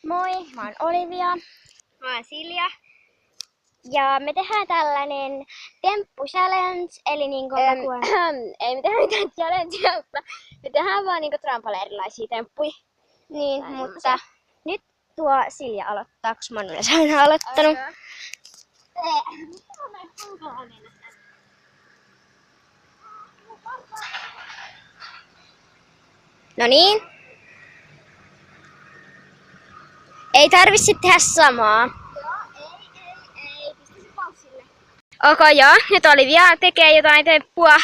Moi, mä oon Olivia. Mä oon Silja. Ja me tehdään tällainen temppu challenge, eli niinku Ei me tehdä mitään challengea, mutta me tehdään vaan niinku trampalla erilaisia temppuja. Niin, mutta nyt tuo Silja aloittaa, koska mä oon yleensä aina aloittanut. No niin. Ei tarvi sit tehdä samaa. Ei. Pistä se paussille. Joo. Nyt Olivia tekee jotain temppua.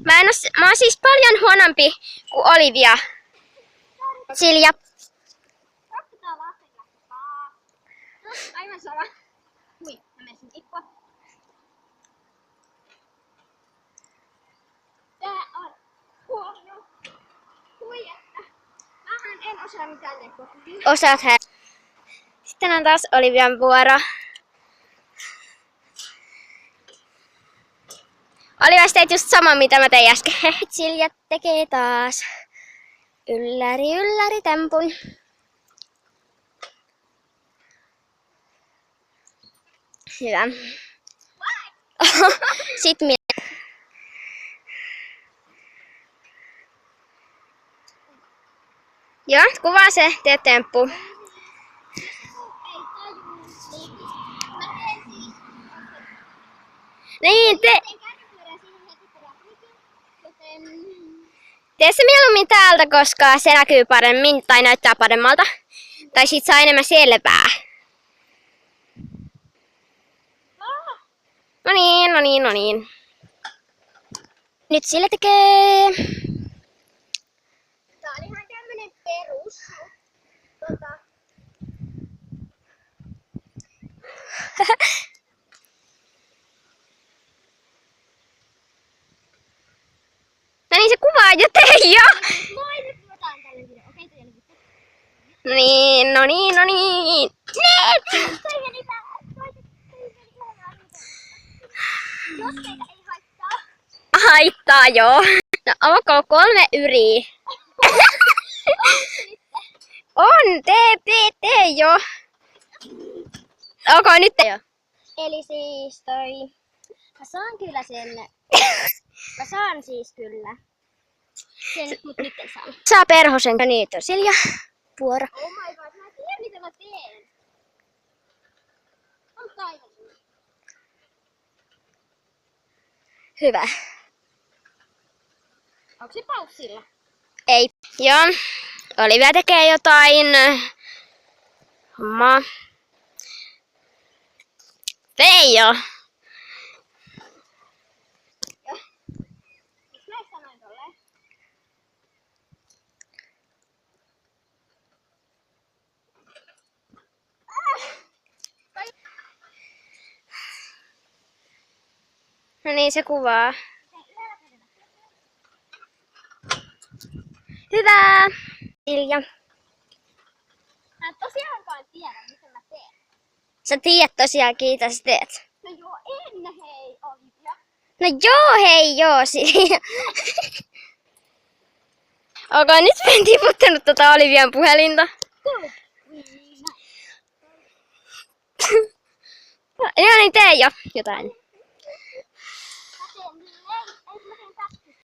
Mä oon siis paljon huonompi kuin Olivia. Silja. Aivan sama. Hui, mä menisin tippua. Tää on huono. Hui, että mähän en osaa mitään temppua. Osaat hän. Sitten on taas Olivian vuoro. Olivia, teit just sama mitä mä tein äsken. Silja tekee taas ylläri tempun. Hyvä. Sitten minä. Joo, kuvaa se, tee temppu. Niin, tee se mieluummin täältä, koska se näkyy paremmin tai näyttää paremmalta. Tai sit saa enemmän selvää. No niin. Nyt Sille tekee. Tää on ihan tämmönen perus. No niin, se kuvaa jo Teija. Moi, nyt ruvetaan tälle video. Okei, Teija nyt. No niin. Nyt! Jos teitä ei haittaa. Haittaa joo. No onko 3 yriä? On, tee jo. Onko nyt jo? Eli siis mä saan kyllä sen. Mä saan siis kyllä sen, mut nyt en saa. Saa perhosen. No niin, Silja. Vuoro. Oh my god, mä en tiedä mitä mä teen. On taivas. Hyvä. Onko se paussilla? Ei. Joo. Olivia tekee jotain hommaa. Teijo. Miks mä sanoin tolleen? No niin, se kuvaa. Hyvä! Silja. Mä en tosiaankaan tiedä mitä mä teen. Sä tiedät tosiaankin, mitä sä teet. No joo, en hei Olivia. No joo, hei joo, Silja. Onko nyt mä en tiputtanut tota Olivian puhelinta? No niin, tee jo jotain.